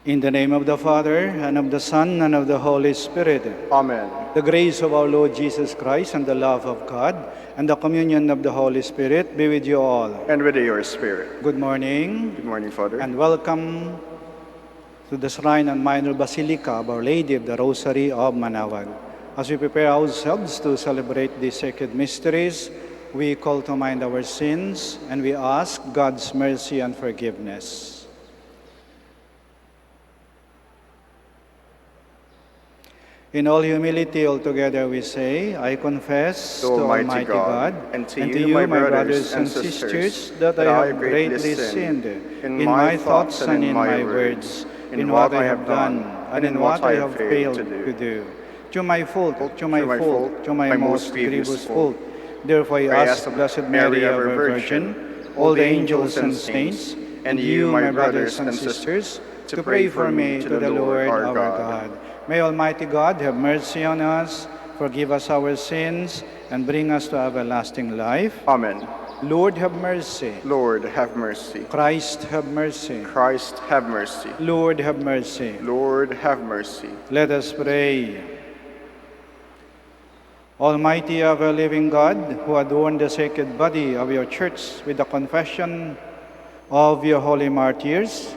In the name of the Father, and of the Son, and of the Holy Spirit. Amen. The grace of our Lord Jesus Christ, and the love of God, and the communion of the Holy Spirit be with you all. And with your spirit. Good morning. Good morning, Father. And welcome to the Shrine and Minor Basilica of Our Lady of the Rosary of Manaoag. As we prepare ourselves to celebrate these sacred mysteries, we call to mind our sins, and we ask God's mercy and forgiveness. In all humility, altogether we say, I confess to Almighty God and to you, my brothers and sisters, that I have greatly sinned in my thoughts and in my words, in what I have done and in what I have failed to do. To my fault, to my most grievous fault. Therefore I ask Blessed Mary, ever Virgin, all the angels and saints, and you, my brothers and sisters, to pray for me to the Lord our God. May Almighty God have mercy on us, forgive us our sins, and bring us to everlasting life. Amen. Lord, have mercy. Lord, have mercy. Christ, have mercy. Christ, have mercy. Lord, have mercy. Lord, have mercy. Let us pray. Almighty, ever-living God, who adorned the sacred body of your church with the confession of your holy martyrs,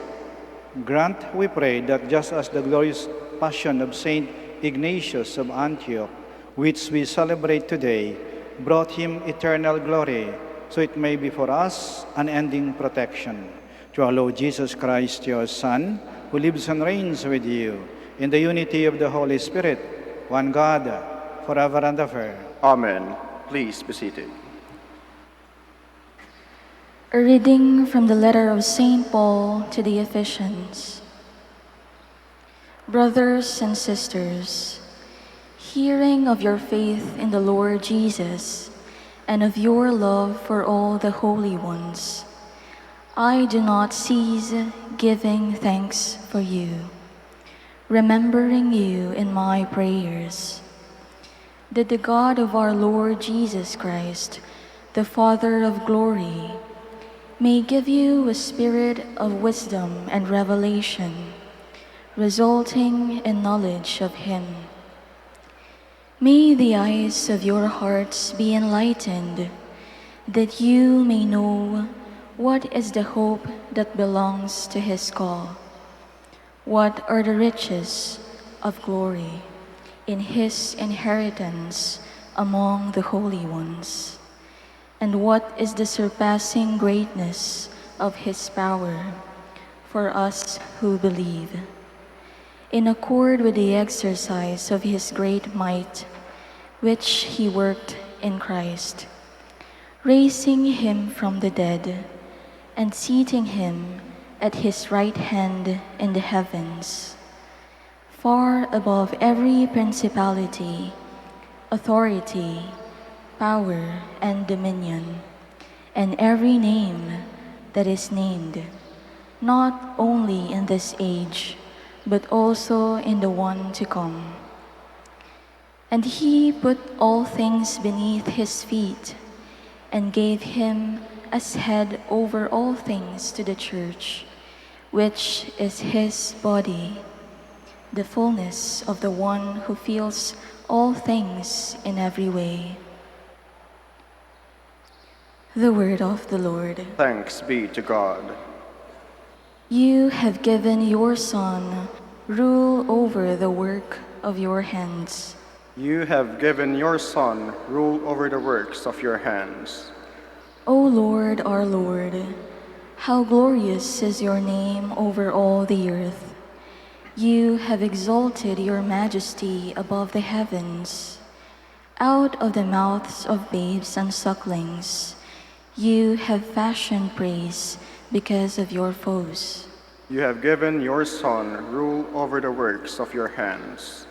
grant, we pray, that just as the glorious Passion of Saint Ignatius of Antioch, which we celebrate today, brought him eternal glory, so it may be for us unending protection. Through our Lord Jesus Christ, your Son, who lives and reigns with you, in the unity of the Holy Spirit, one God, forever and ever. Amen. Please be seated. A reading from the letter of St. Paul to the Ephesians. Brothers and sisters, hearing of your faith in the Lord Jesus and of your love for all the holy ones, I do not cease giving thanks for you, remembering you in my prayers, that the God of our Lord Jesus Christ, the Father of glory, may give you a spirit of wisdom and revelation, resulting in knowledge of Him. May the eyes of your hearts be enlightened, that you may know what is the hope that belongs to His call, what are the riches of glory in His inheritance among the holy ones, and what is the surpassing greatness of His power for us who believe, in accord with the exercise of His great might, which He worked in Christ, raising Him from the dead and seating Him at His right hand in the heavens, far above every principality, authority, power, and dominion, and every name that is named, not only in this age, but also in the one to come. And He put all things beneath His feet, and gave Him as head over all things to the Church, which is His body, the fullness of the one who fills all things in every way. The word of the Lord. Thanks be to God. You have given your Son rule over the work of your hands. You have given your Son rule over the works of your hands. O Lord, our Lord, how glorious is your name over all the earth. You have exalted your majesty above the heavens. Out of the mouths of babes and sucklings, you have fashioned praise because of your foes. You have given your Son rule over the works of your hands.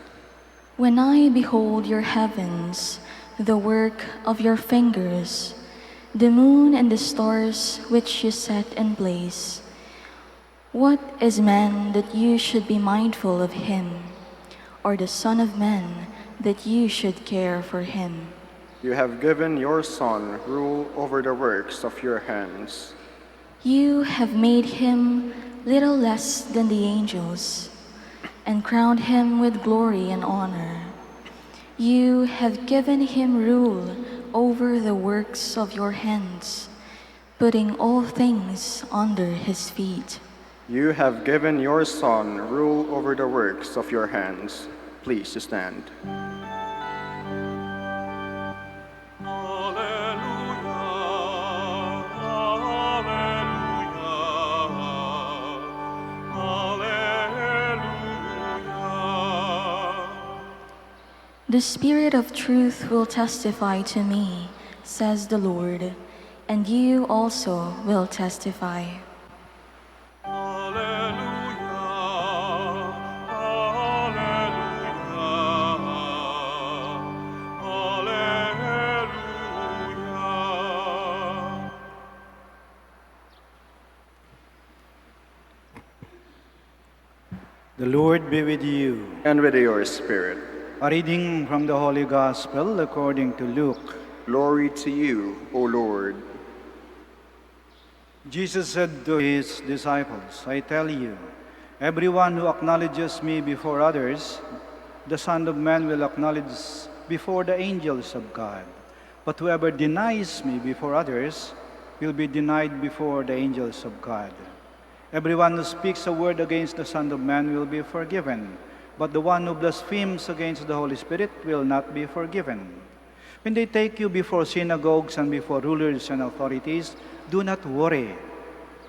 When I behold your heavens, the work of your fingers, the moon and the stars which you set in place, what is man that you should be mindful of him, or the Son of Man that you should care for him? You have given your Son rule over the works of your hands. You have made him little less than the angels, and crowned him with glory and honor. You have given him rule over the works of your hands, putting all things under his feet. You have given your Son rule over the works of your hands. Please stand. The Spirit of truth will testify to me, says the Lord, and you also will testify. The Lord be with you. And with your spirit. A reading from the Holy Gospel according to Luke. Glory to you, O Lord. Jesus said to his disciples, I tell you, everyone who acknowledges me before others, the Son of Man will acknowledge before the angels of God. But whoever denies me before others will be denied before the angels of God. Everyone who speaks a word against the Son of Man will be forgiven, but the one who blasphemes against the Holy Spirit will not be forgiven. When they take you before synagogues and before rulers and authorities, do not worry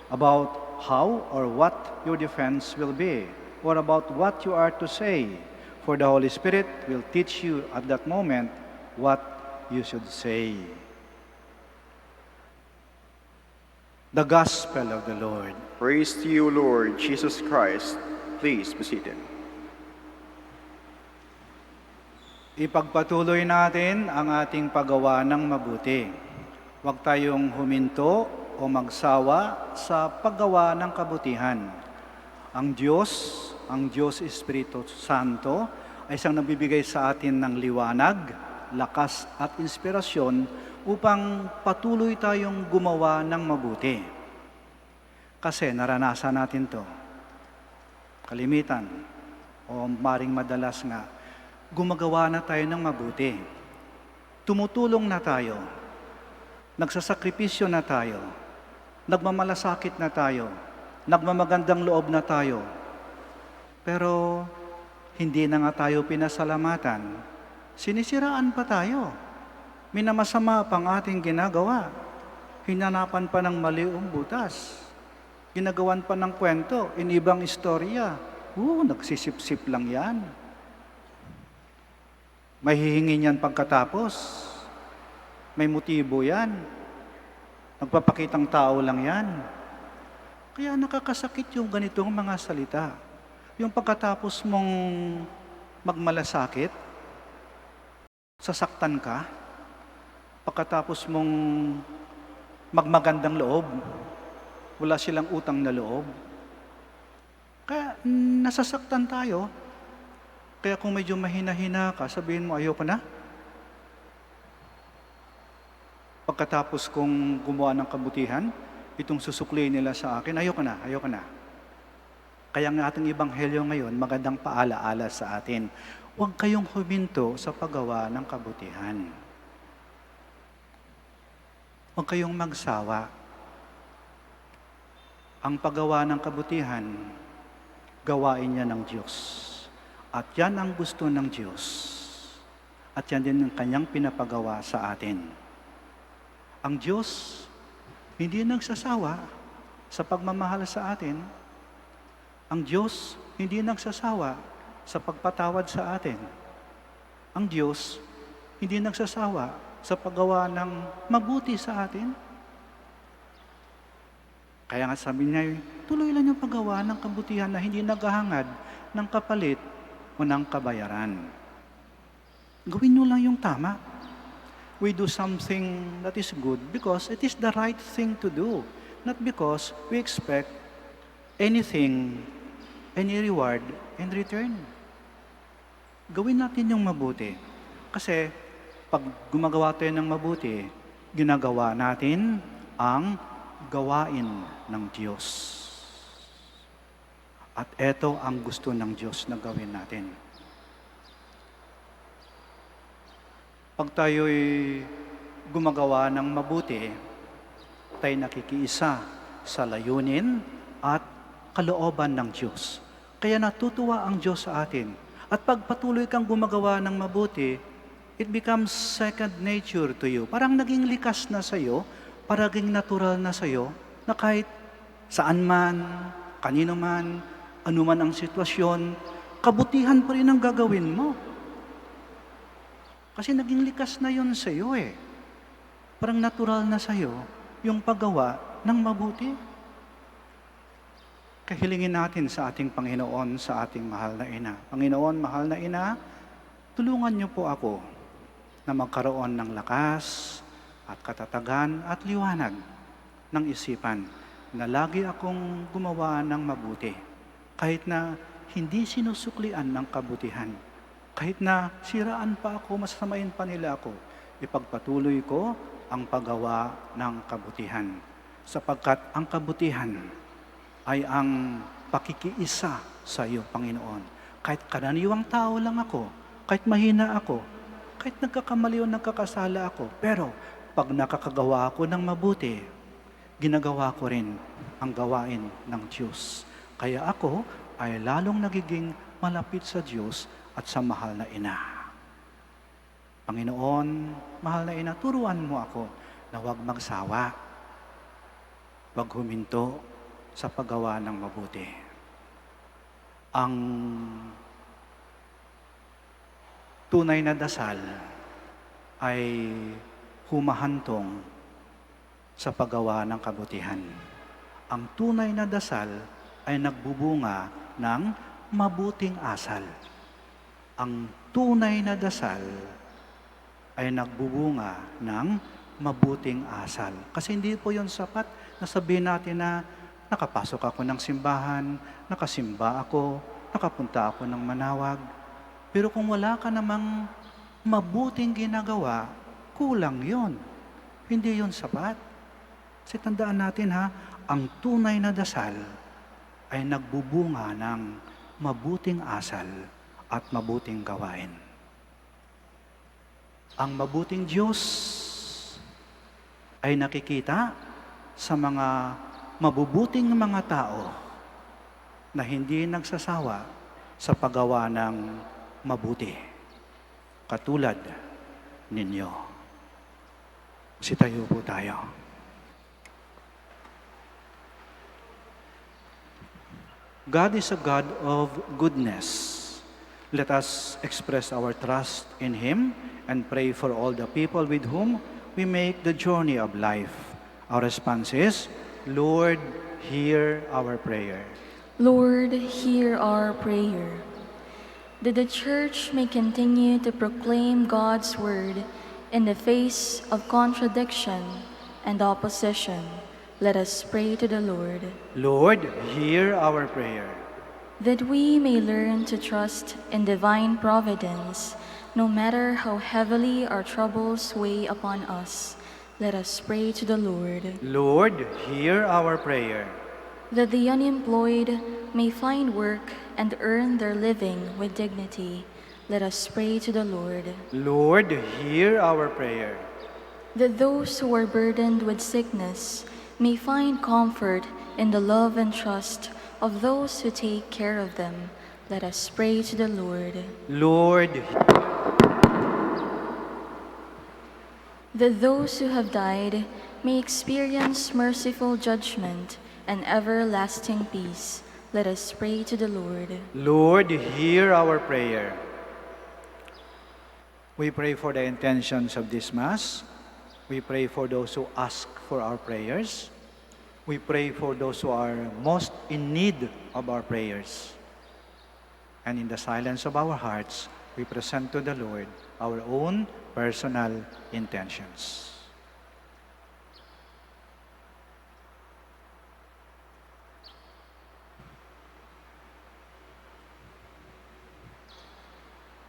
about how or what your defense will be, or about what you are to say, for the Holy Spirit will teach you at that moment what you should say. The Gospel of the Lord. Praise to you, Lord Jesus Christ. Please be seated. Ipagpatuloy natin ang ating paggawa ng mabuti. Huwag tayong huminto o magsawa sa paggawa ng kabutihan. Ang Diyos Espiritu Santo, ay siyang nabibigay sa atin ng liwanag, lakas at inspirasyon upang patuloy tayong gumawa ng mabuti. Kasi naranasan natin to. Kalimitan o maring madalas nga, gumagawa na tayo ng mabuti. Tumutulong na tayo. Nagsasakripisyo na tayo. Nagmamalasakit na tayo. Nagmamagandang loob na tayo. Pero hindi na nga tayo pinasalamatan. Sinisiraan pa tayo. Minamasama pang ating ginagawa. Hinanapan pa ng maliong butas. Ginagawan pa ng kwento, inibang istorya. Nagsisip-sip lang yan. May hihingi niyan pagkatapos. May motibo yan. Nagpapakitang tao lang yan. Kaya nakakasakit yung ganitong mga salita. Yung pagkatapos mong magmalasakit, sasaktan ka. Pagkatapos mong magmagandang loob, wala silang utang na loob. Kaya nasasaktan tayo. Kaya kung medyo mahina-hina ka, sabihin mo, ayoko na. Pagkatapos kong gumawa ng kabutihan, itong susukli nila sa akin, ayoko na. Kaya ang ating ebanghelyo ngayon, magandang paalaala sa atin. Huwag kayong huminto sa paggawa ng kabutihan. Huwag kayong magsawa. Ang paggawa ng kabutihan, gawain niya ng Diyos. At yan ang gusto ng Diyos. At yan din ang kanyang pinapagawa sa atin. Ang Diyos, hindi nagsasawa sa pagmamahal sa atin. Ang Diyos, hindi nagsasawa sa pagpatawad sa atin. Ang Diyos, hindi nagsasawa sa paggawa ng mabuti sa atin. Kaya nga sabi niya, tuloy lang yung paggawa ng kabutihan na hindi naghahangad ng kapalit o ng kabayaran. Gawin nyo lang yung tama. We do something that is good because it is the right thing to do. Not because we expect anything, any reward in return. Gawin natin yung mabuti. Kasi pag gumagawa tayo ng mabuti, ginagawa natin ang gawain ng Diyos. At eto ang gusto ng Diyos na gawin natin. Pag tayo'y gumagawa ng mabuti, tayo nakikiisa sa layunin at kalooban ng Diyos. Kaya natutuwa ang Diyos sa atin. At pag patuloy kang gumagawa ng mabuti, it becomes second nature to you. Parang naging likas na sa'yo, parang naging natural na sa'yo, na kahit saan man, kanino man, anuman ang sitwasyon, kabutihan pa rin ang gagawin mo. Kasi naging likas na yun sa'yo eh. Parang natural na sa'yo yung paggawa ng mabuti. Kahilingin natin sa ating Panginoon, sa ating mahal na Ina. Panginoon, mahal na Ina, tulungan niyo po ako na magkaroon ng lakas at katatagan at liwanag ng isipan na lagi akong gumawa ng mabuti. Kahit na hindi sinusuklian ng kabutihan. Kahit na siraan pa ako, masasamain pa nila ako, ipagpatuloy ko ang paggawa ng kabutihan. Sapagkat ang kabutihan ay ang pakikiisa sa iyo, Panginoon. Kahit karaniwang tao lang ako, kahit mahina ako, kahit nagkakamali o nagkakasala ako, pero pag nakakagawa ako ng mabuti, ginagawa ko rin ang gawain ng Diyos. Kaya ako ay lalong nagiging malapit sa Diyos at sa mahal na Ina. Panginoon, mahal na Ina, turuan mo ako na huwag magsawa, huwag huminto sa paggawa ng mabuti. Ang tunay na dasal ay humahantong sa paggawa ng kabutihan. Ang tunay na dasal ay nagbubunga ng mabuting asal. Ang tunay na dasal ay nagbubunga ng mabuting asal. Kasi hindi po yun sapat na sabihin natin na nakapasok ako ng simbahan, nakasimba ako, nakapunta ako ng Manaoag. Pero kung wala ka namang mabuting ginagawa, kulang yun. Hindi yun sapat. Kasi tandaan natin ang tunay na dasal ay nagbubunga ng mabuting asal at mabuting gawain. Ang mabuting Diyos ay nakikita sa mga mabubuting mga tao na hindi nagsasawa sa paggawa ng mabuti. Katulad ninyo. Sitayo po tayo. God is a God of goodness. Let us express our trust in Him and pray for all the people with whom we make the journey of life. Our response is, Lord, hear our prayer. Lord, hear our prayer. That the Church may continue to proclaim God's word in the face of contradiction and opposition, let us pray to the Lord. Lord, hear our prayer. That we may learn to trust in divine providence, no matter how heavily our troubles weigh upon us, let us pray to the Lord. Lord, hear our prayer. That the unemployed may find work and earn their living with dignity, let us pray to the Lord. Lord, hear our prayer. That those who are burdened with sickness may find comfort in the love and trust of those who take care of them, let us pray to the Lord. Lord, that those who have died may experience merciful judgment and everlasting peace, let us pray to the Lord. Lord, hear our prayer. We pray for the intentions of this Mass. We pray for those who ask for our prayers. We pray for those who are most in need of our prayers. And in the silence of our hearts, we present to the Lord our own personal intentions.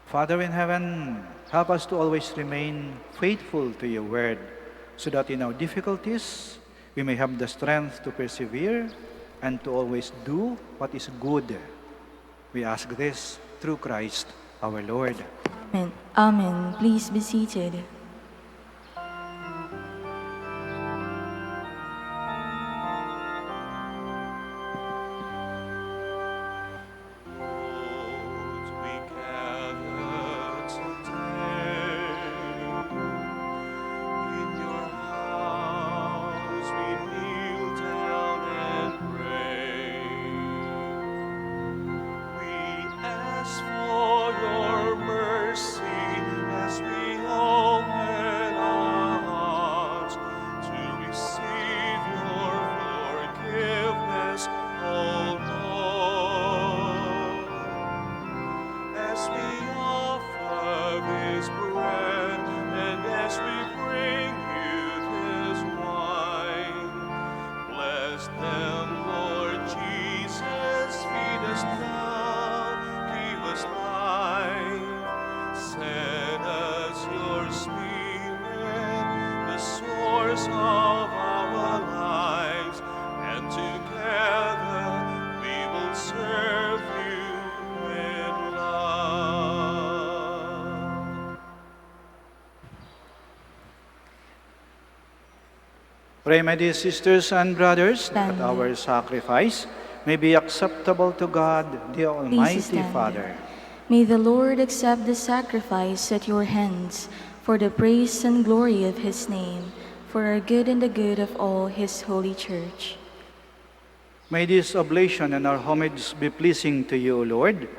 Father in heaven, help us to always remain faithful to your word, so that in our difficulties, we may have the strength to persevere and to always do what is good. We ask this through Christ our Lord. Amen. Amen. Please be seated. Pray, my dear sisters and brothers, that Stand. our sacrifice may be acceptable to God, the Almighty stand. Father. May the Lord accept the sacrifice at your hands for the praise and glory of his name, for our good and the good of all his holy church. May this oblation and our homage be pleasing to you, O Lord,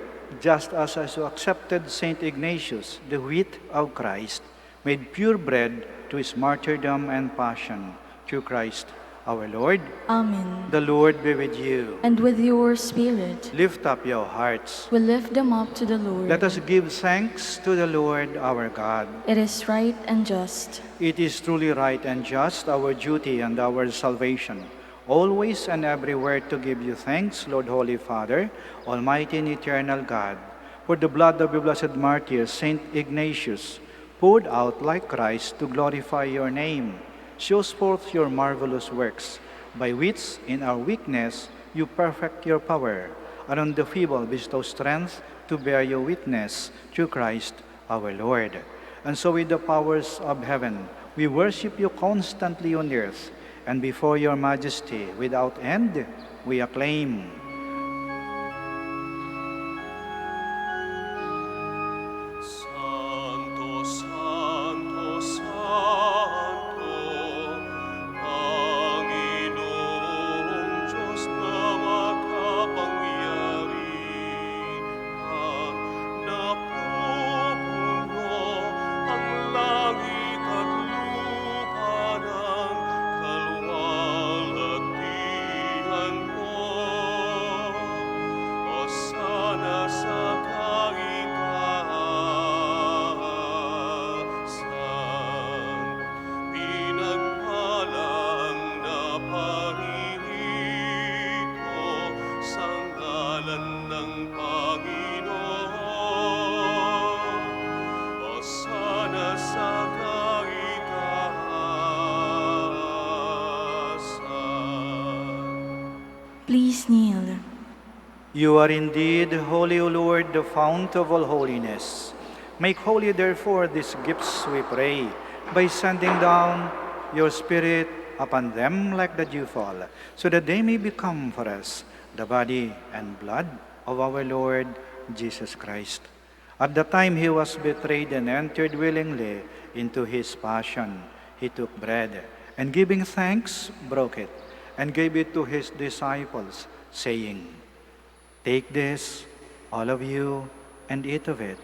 just as you accepted Saint Ignatius, the wheat of Christ, made pure bread to his martyrdom and passion, through Christ our Lord. Amen. The Lord be with you. And with your spirit, Lift up your hearts. we lift them up to the Lord. Let us give thanks to the Lord our God. It is right and just. It is truly right and just, our duty and our salvation, always and everywhere to give you thanks, Lord Holy Father, Almighty and eternal God, for the blood of your blessed martyr, Saint Ignatius, poured out like Christ to glorify your name, shows forth your marvelous works, by which in our weakness you perfect your power, and on the feeble bestow strength to bear your witness, through Christ our Lord. And so with the powers of heaven, we worship you constantly on earth, and before your majesty without end we acclaim. Please kneel. You are indeed holy, O Lord, the fount of all holiness. Make holy, therefore, these gifts, we pray, by sending down your Spirit upon them like the dewfall, so that they may become for us the body and blood of our Lord Jesus Christ. At the time he was betrayed and entered willingly into his passion, he took bread, and giving thanks, broke it, and gave it to his disciples, saying, "Take this, all of you, and eat of it,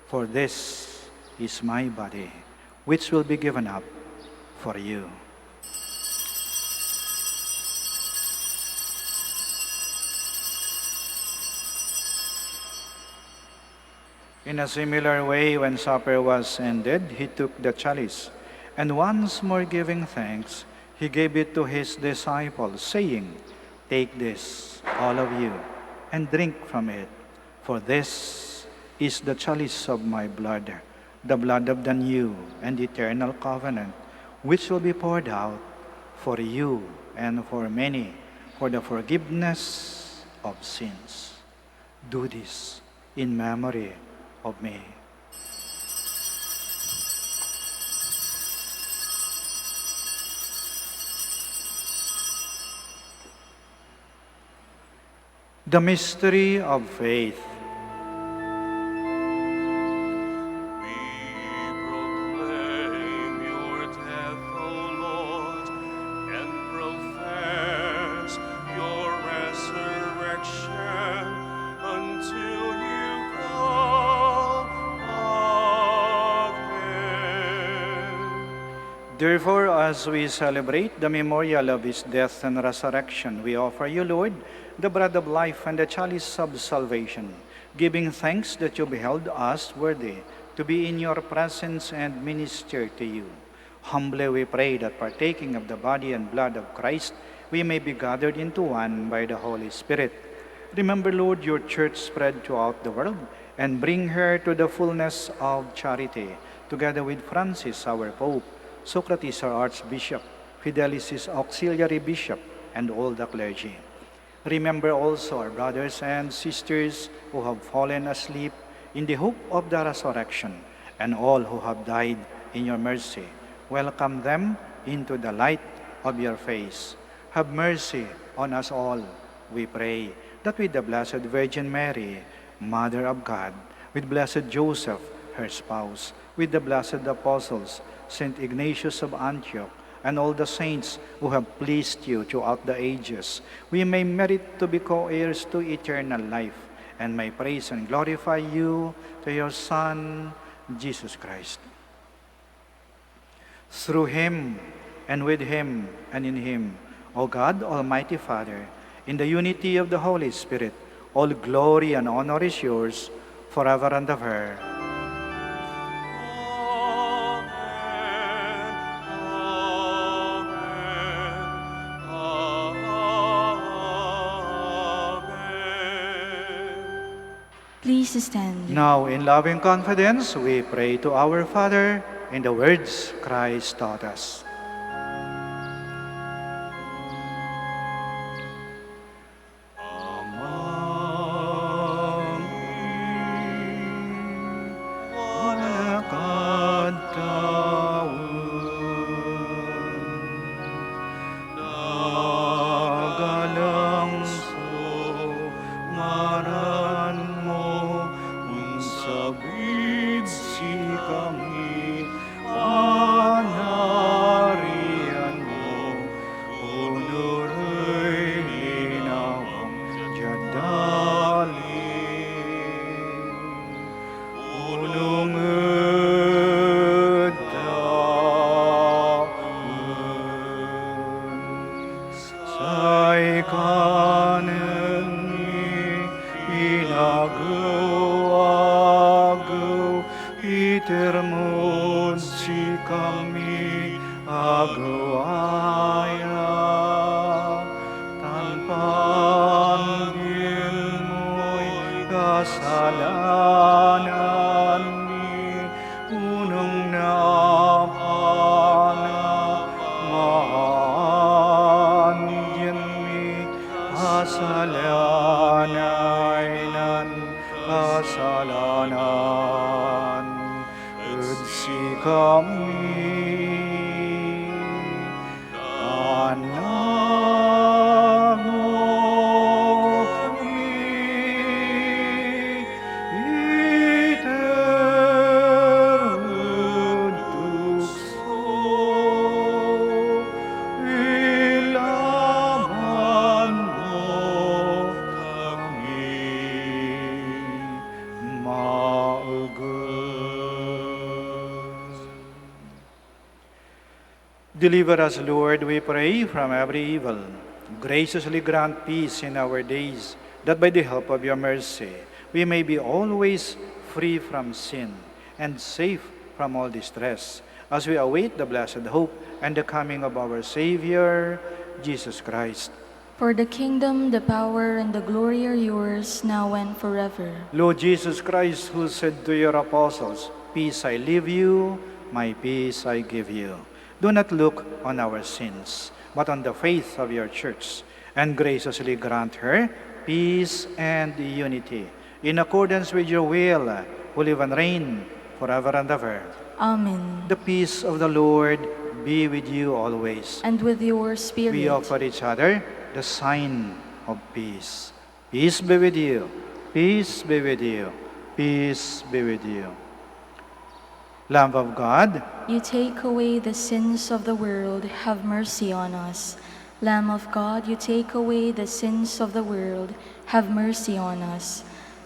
for this is my body, which will be given up for you." In a similar way, when supper was ended, he took the chalice, and once more giving thanks, he gave it to his disciples, saying, "Take this, all of you, and drink from it, for this is the chalice of my blood, the blood of the new and eternal covenant, which will be poured out for you and for many for the forgiveness of sins. Do this in memory of me. The mystery of faith. Therefore, as we celebrate the memorial of his death and resurrection, we offer you, Lord, the bread of life and the chalice of salvation, giving thanks that you beheld us worthy to be in your presence and minister to you. Humbly we pray that partaking of the body and blood of Christ, we may be gathered into one by the Holy Spirit. Remember, Lord, your church spread throughout the world, and bring her to the fullness of charity, together with Francis, our Pope, Socrates, our Archbishop, Fidelis, his auxiliary bishop, and all the clergy. Remember also our brothers and sisters who have fallen asleep in the hope of the resurrection, and all who have died in your mercy. Welcome them into the light of your face. Have mercy on us all, we pray, that with the Blessed Virgin Mary, Mother of God, with Blessed Joseph, her spouse, with the blessed apostles, Saint Ignatius of Antioch, and all the saints who have pleased you throughout the ages, we may merit to be co-heirs to eternal life, and may praise and glorify you to your Son, Jesus Christ. Through him, and with him, and in him, O God, Almighty Father, in the unity of the Holy Spirit, all glory and honor is yours, forever and ever. Please stand. Now, in loving confidence, we pray to our Father in the words Christ taught us. Deliver us, Lord, we pray, from every evil. Graciously grant peace in our days, that by the help of your mercy, we may be always free from sin and safe from all distress, as we await the blessed hope and the coming of our Savior, Jesus Christ. For the kingdom, the power, and the glory are yours, now and forever. Lord Jesus Christ, who said to your apostles, "Peace I leave you, my peace I give you," do not look on our sins, but on the faith of your church, and graciously grant her peace and unity. In accordance with your will, who live and reign forever and ever. Amen. The peace of the Lord be with you always. And with your spirit. We offer each other the sign of peace. Peace be with you. Peace be with you. Peace be with you. Lamb of God, you take away the sins of the world, have mercy on us. Lamb of God, you take away the sins of the world, have mercy on us.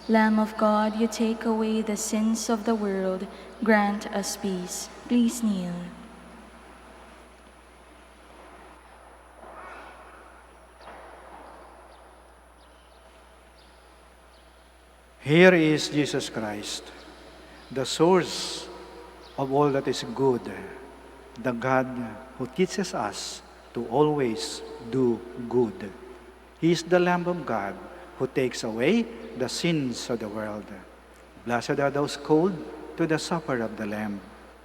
Lamb of God, you take away the sins of the world, grant us peace. Please kneel. here is Jesus Christ, the source of all that is good, the God who teaches us to always do good. He is the Lamb of God who takes away the sins of the world. Blessed are those called to the supper of the Lamb.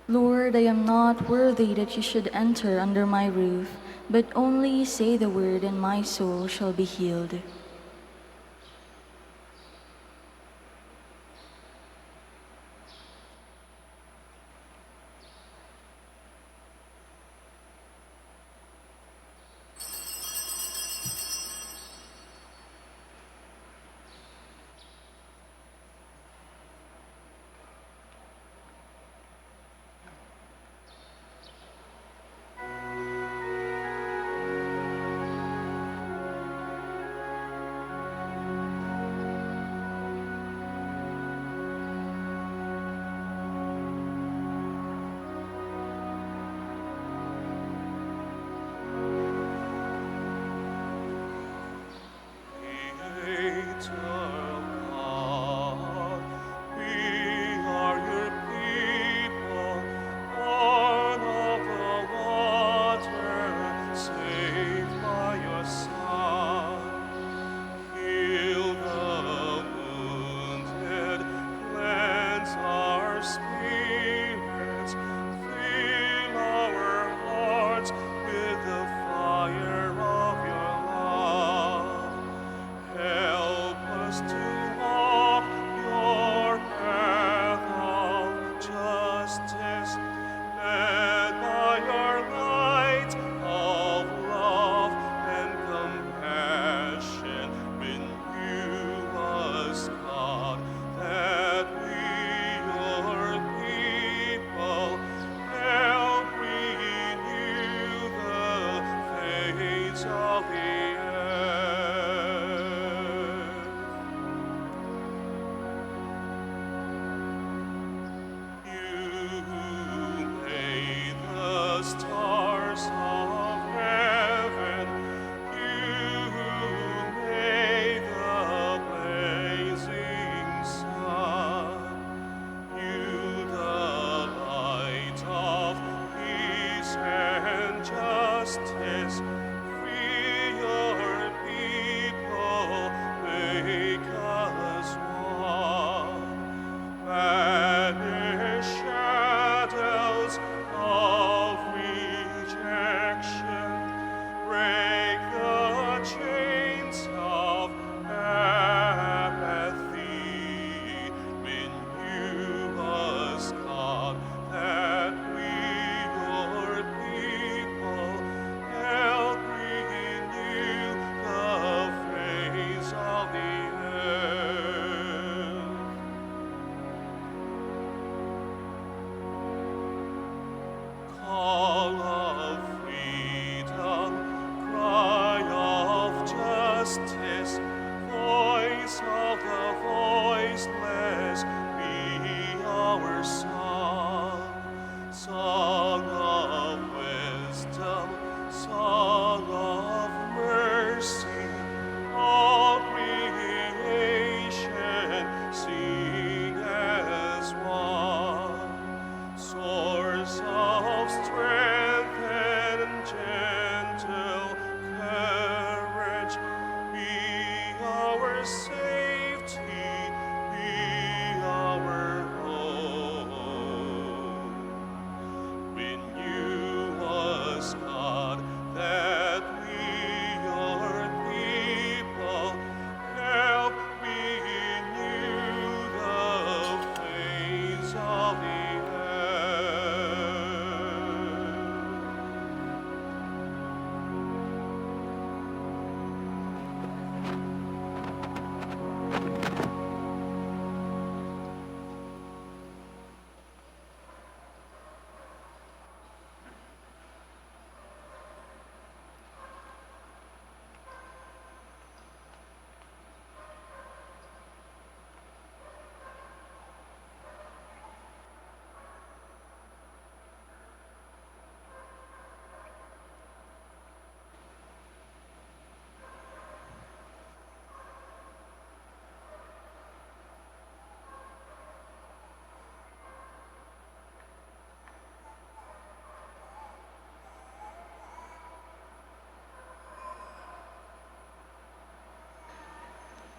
Lord, I am not worthy that you should enter under my roof, but only say the word and my soul shall be healed.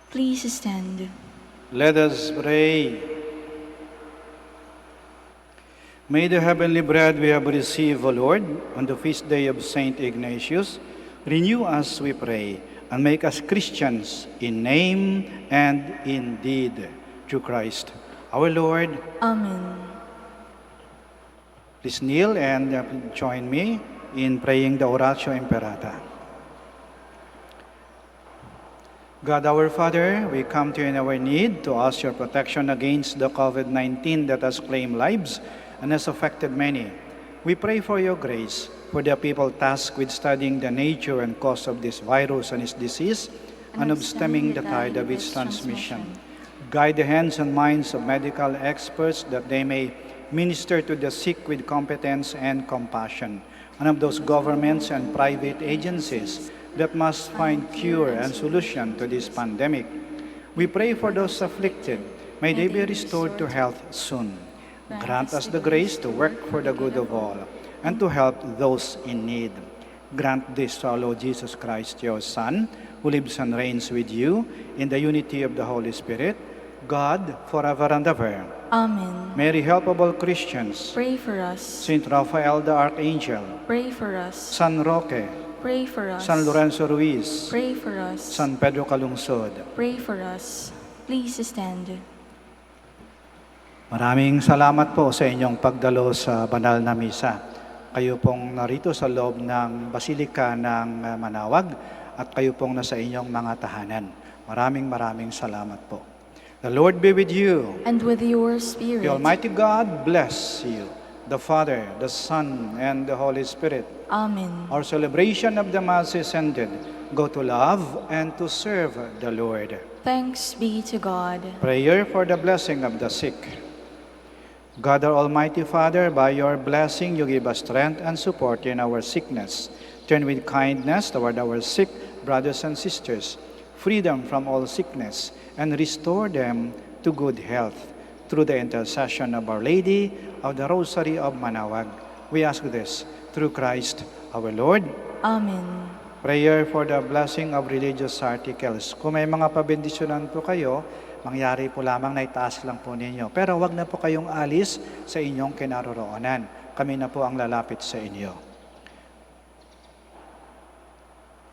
Please stand. Let us pray. May the heavenly bread we have received, O Lord, on the feast day of Saint Ignatius, renew us, we pray, and make us Christians in name and in deed, through Christ our Lord. Amen. Please kneel and join me in praying the Oratio Imperata. God our Father, we come to you in our need to ask your protection against the COVID-19 that has claimed lives and has affected many. We pray for your grace for the people tasked with studying the nature and cause of this virus and its disease, and of stemming the tide of its transmission. Guide the hands and minds of medical experts that they may minister to the sick with competence and compassion, and of those governments and private agencies that must find cure and solution to this pandemic. We pray for those afflicted. May they be restored to health soon. Grant us the grace to work for the good of all and to help those in need. Grant this to our Lord Jesus Christ, your Son, who lives and reigns with you in the unity of the Holy Spirit, God, forever and ever. Amen. Mary, help of all Christians. Pray for us. Saint Raphael the Archangel. Pray for us. San Roque. Pray for us. San Lorenzo Ruiz. Pray for us. San Pedro Calungsod. Pray for us. Please stand. Maraming salamat po sa inyong pagdalo sa banal na misa. Kayo pong narito sa loob ng Basilika ng Manaoag at kayo pong nasa inyong mga tahanan. Maraming salamat po. The Lord be with you. And with your spirit. The Almighty God bless you, the Father, the Son, and the Holy Spirit. Amen. Our celebration of the Mass is ended. Go to love and to serve the Lord. Thanks be to God. Prayer for the blessing of the sick. God, our Almighty Father, by your blessing you give us strength and support in our sickness. Turn with kindness toward our sick brothers and sisters, freedom from all sickness, and restore them to good health. Through the intercession of Our Lady of the Rosary of Manaoag, we ask this through Christ our Lord. Amen. Prayer for the blessing of religious articles. Kung may mga pabendisyonan po kayo, mangyari po lamang na itaas lang po ninyo. Pero wag na po kayong alis sa inyong kinaroroonan. Kami na po ang lalapit sa inyo.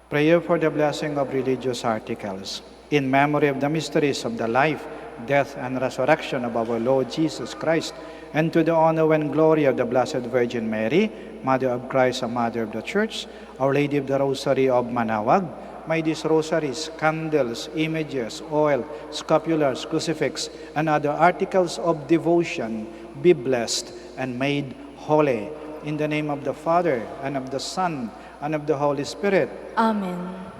Prayer for the blessing of religious articles. In memory of the mysteries of the life, death, and resurrection of our Lord Jesus Christ, and to the honor and glory of the Blessed Virgin Mary, Mother of Christ and Mother of the Church, Our Lady of the Rosary of Manaoag, may these rosaries, candles, images, oil, scapulars, crucifix, and other articles of devotion be blessed and made holy. In the name of the Father, and of the Son, and of the Holy Spirit. Amen.